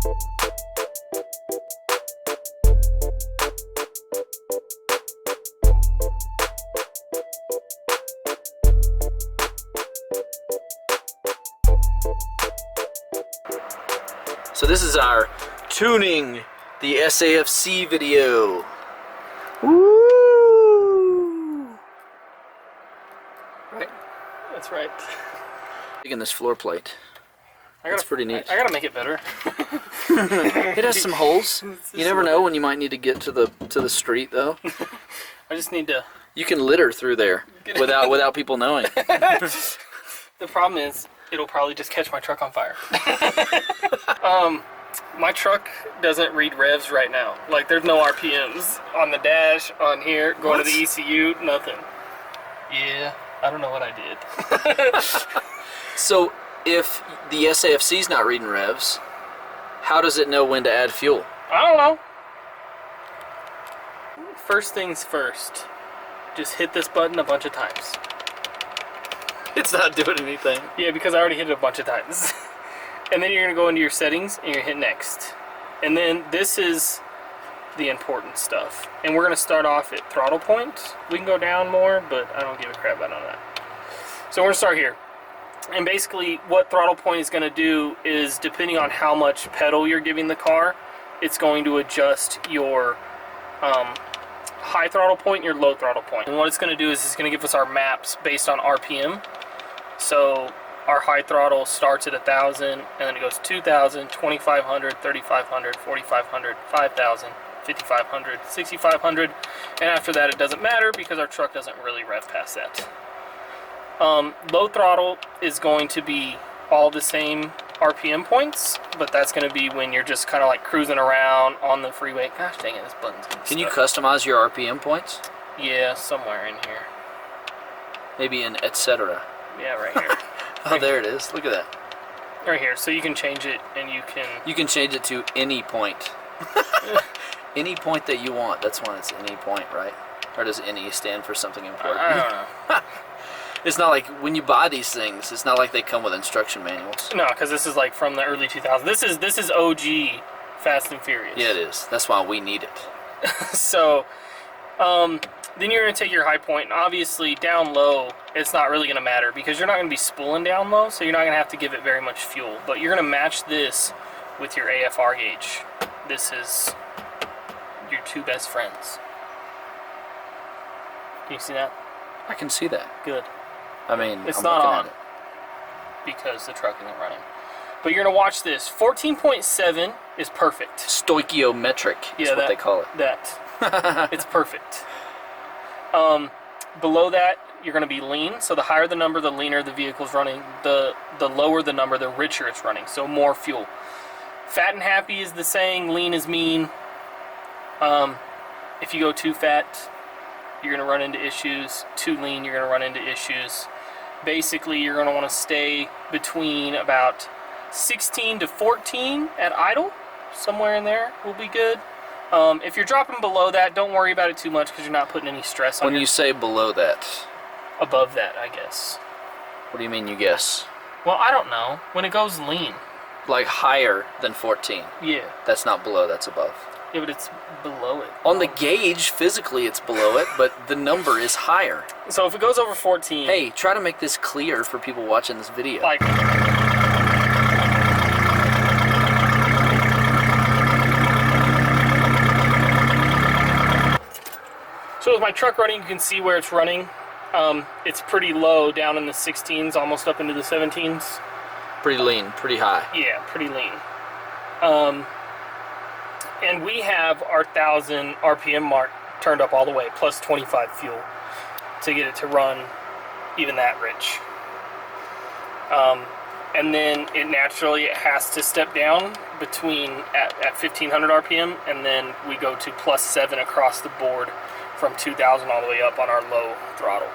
So this is our tuning the SAFC video. Woo! Right? That's right. Taking this floor plate. That's pretty neat. I gotta make it better. It has some holes. You never know when you might need to get to the street though. I just need to. You can litter through there without people knowing. The problem is it'll probably just catch my truck on fire. My truck doesn't read revs right now. Like, there's no RPMs on the dash, on here, going to the ECU, nothing. Yeah, I don't know what I did. So, if the SAFC's not reading revs, how does it know when to add fuel? I don't know. First things first, just hit this button a bunch of times. It's not doing anything. Yeah, because I already hit it a bunch of times. And then you're going to go into your settings and you're going to hit next. And then this is the important stuff. And we're going to start off at throttle point. We can go down more, but I don't give a crap about none of that. So we're going to start here. And basically what throttle point is going to do is, depending on how much pedal you're giving the car, it's going to adjust your high throttle point and your low throttle point. And what it's going to do is it's going to give us our maps based on RPM. So our high throttle starts at 1,000, and then it goes 2,000, 2,500, 3,500, 4,500, 5,000, 5,500, 6,500, and after that it doesn't matter because our truck doesn't really rev past that. Low throttle is going to be all the same RPM points, but that's going to be when you're just kind of like cruising around on the freeway. Gosh dang it, this button's getting Can you stuck. customize your RPM points? Yeah, somewhere in here. Maybe in etc. Yeah, right here. Oh, there it is. Look at that. Right here. So you can change it, and you can... You can change it to any point. Any point that you want. That's when it's any point, right? Or does any stand for something important? I don't know. It's not like when you buy these things, it's not like they come with instruction manuals. No, because this is like from the early 2000s. This is OG Fast and Furious. Yeah, it is. That's why we need it. So, then you're going to take your high point, and obviously down low, it's not really going to matter because you're not going to be spooling down low, so you're not going to have to give it very much fuel. But you're going to match this with your AFR gauge. This is your two best friends. Can you see that? I can see that. Good. I mean, It's I'm not looking on at it. because the truck isn't running. But you're going to watch this. 14.7 is perfect. Stoichiometric is what they call it. That. It's perfect. Below that, you're going to be lean. So the higher the number, the leaner the vehicle's running. The lower the number, the richer it's running. So more fuel. Fat and happy is the saying. Lean is mean. If you go too fat, you're going to run into issues. Too lean, you're going to run into issues. Basically, you're going to want to stay between about 16 to 14 at idle. Somewhere in there will be good. If you're dropping below that, don't worry about it too much because you're not putting any stress on it. When you say below that, Above that, I guess. what do you mean you guess? Well, I don't know. When it goes lean. Like higher than 14. Yeah. That's not below, that's above. Yeah, but it's below it. On the gauge, physically it's below it, but the number is higher. So if it goes over 14... Hey, try to make this clear for people watching this video. Like... So with my truck running, you can see where it's running. It's pretty low, down in the 16s, almost up into the 17s. Pretty lean, pretty high. Yeah, pretty lean. And we have our 1,000 RPM mark turned up all the way, plus 25 fuel, to get it to run even that rich. And then it naturally has to step down between at 1,500 RPM, and then we go to plus 7 across the board from 2,000 all the way up on our low throttle.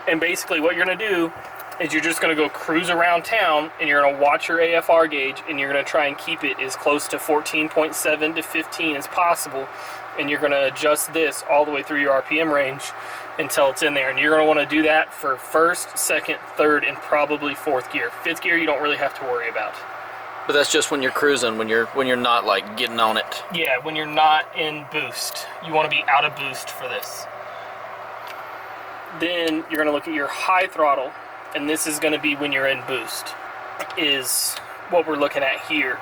And basically what you're going to do is you're just going to go cruise around town, and you're going to watch your AFR gauge, and you're going to try and keep it as close to 14.7 to 15 as possible, and you're going to adjust this all the way through your RPM range until it's in there. And you're going to want to do that for first, second, third, and probably fourth gear. Fifth gear you don't really have to worry about. But that's just when you're cruising, when you're not like getting on it. Yeah, when you're not in boost. You want to be out of boost for this. Then you're going to look at your high throttle, and this is going to be when you're in boost, is what we're looking at here.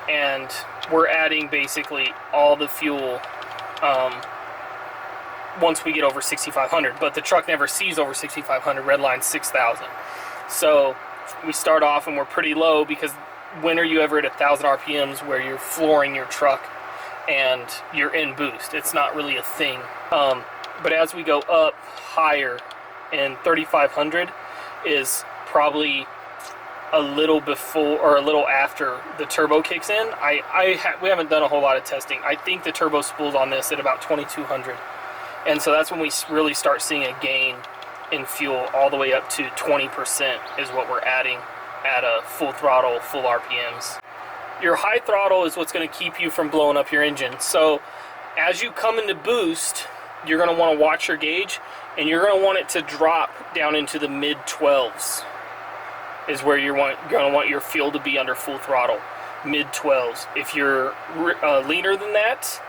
And we're adding basically all the fuel once we get over 6,500, but the truck never sees over 6,500, redline 6,000. So we start off and we're pretty low, because when are you ever at 1,000 RPMs where you're flooring your truck and you're in boost? It's not really a thing. But as we go up higher, and 3,500 is probably a little before or a little after the turbo kicks in. We haven't done a whole lot of testing. I think the turbo spools on this at about 2,200. And so that's when we really start seeing a gain in fuel, all the way up to 20% is what we're adding at a full throttle, full RPMs. Your high throttle is what's going to keep you from blowing up your engine. So as you come into boost, you're going to want to watch your gauge, and you're going to want it to drop down into the mid 12s is where you're going to want your fuel to be under full throttle, mid 12s. If you're leaner than that,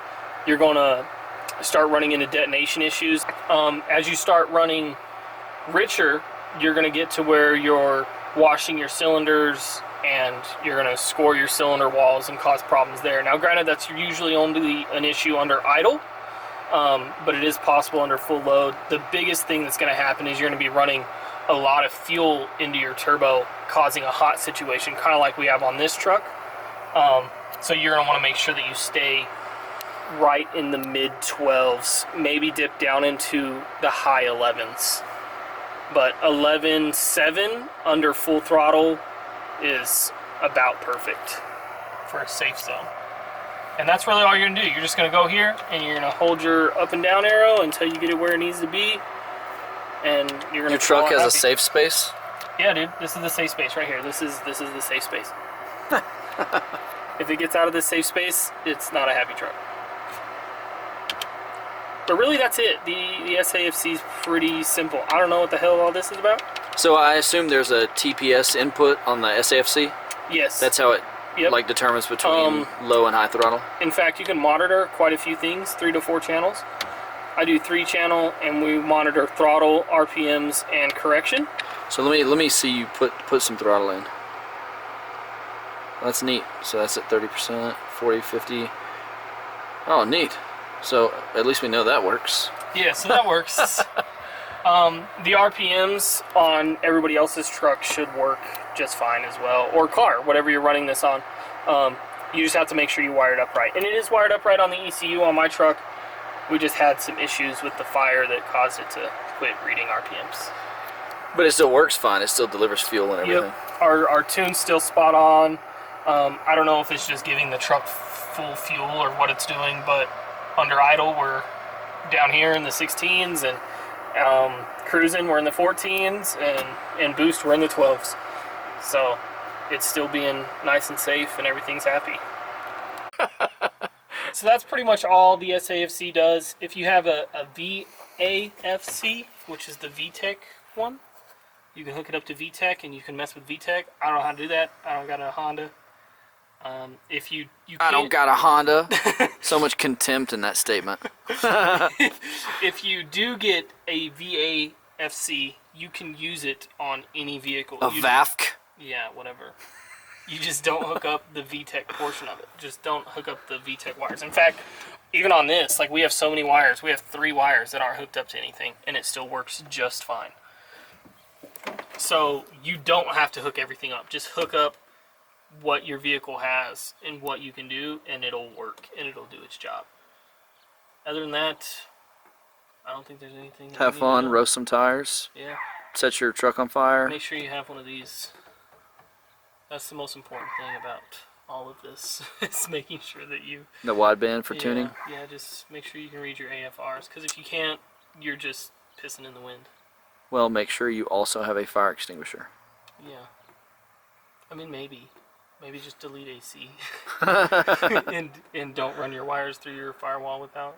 you're going to start running into detonation issues. As you start running richer, you're going to get to where you're washing your cylinders, and you're going to score your cylinder walls and cause problems there. Now granted, that's usually only an issue under idle, but it is possible under full load. The biggest thing that's going to happen is you're going to be running a lot of fuel into your turbo, causing a hot situation, kind of like we have on this truck. So you're going to want to make sure that you stay right in the mid 12s, maybe dip down into the high 11s. But 11.7 under full throttle is about perfect for a safe zone. And that's really all you're going to do. You're just going to go here, and you're going to hold your up and down arrow until you get it where it needs to be. And you're going to. Your truck has a safe space? Yeah, dude. This is the safe space right here. This is the safe space. If it gets out of this safe space, it's not a happy truck. But really, that's it. The SAFC is pretty simple. I don't know what the hell all this is about. So I assume there's a TPS input on the SAFC? Yes. That's how it like determines between low and high throttle? In fact, you can monitor quite a few things, 3 to 4 channels. I do 3 channel, and we monitor throttle, RPMs, and correction. So let me see you put some throttle in. That's neat. So that's at 30%, 40, 50. Oh, neat. So at least we know that works. Yeah, so that works. The RPMs on everybody else's truck should work just fine as well, or car, whatever you're running this on. You just have to make sure you wire it up right. And it is wired up right on the ECU on my truck. We just had some issues with the fire that caused it to quit reading RPMs. But it still works fine. It still delivers fuel and everything. Yep. Our tune's still spot on. I don't know if it's just giving the truck full fuel or what it's doing, but under idle we're down here in the 16s, and cruising we're in the 14s, and in boost we're in the 12s. So it's still being nice and safe, and everything's happy. So that's pretty much all the SAFC does. If you have a VAFC, which is the VTEC one, you can hook it up to VTEC and you can mess with VTEC. I don't know how to do that. I don't got a Honda. If you I don't got a Honda. So much contempt in that statement. If you do get a VAFC, you can use it on any vehicle. A VAFC? Yeah, whatever. You just don't hook up the VTEC portion of it. Just don't hook up the VTEC wires. In fact, even on this, like, we have so many wires. We have 3 wires that aren't hooked up to anything, and it still works just fine. So you don't have to hook everything up. Just hook up what your vehicle has and what you can do, and it'll work, and it'll do its job. Other than that, I don't think there's anything. Have fun, roast some tires. Yeah. Set your truck on fire. Make sure you have one of these. That's the most important thing about all of this, is making sure that you... The wideband for tuning? Yeah, just make sure you can read your AFRs, because if you can't, you're just pissing in the wind. Well, make sure you also have a fire extinguisher. Yeah. I mean, maybe just delete AC. and don't run your wires through your firewall without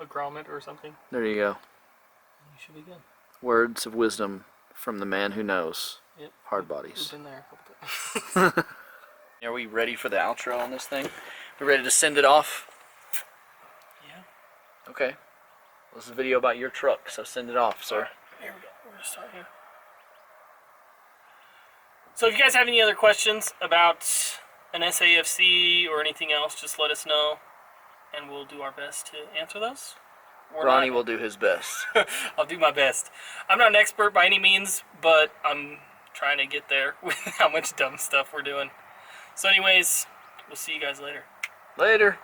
a grommet or something. There you go. You should be good. Words of wisdom from the man who knows. Yep. Hard bodies. We've been there a couple times. Are we ready for the outro on this thing? We ready to send it off? Yeah. Okay. This is a video about your truck, so send it off, sir. Here we go. We're gonna start here. So if you guys have any other questions about an SAFC or anything else, just let us know, and we'll do our best to answer those. Ronnie will do his best. I'll do my best. I'm not an expert by any means, but I'm trying to get there with how much dumb stuff we're doing. So anyways, we'll see you guys later. Later.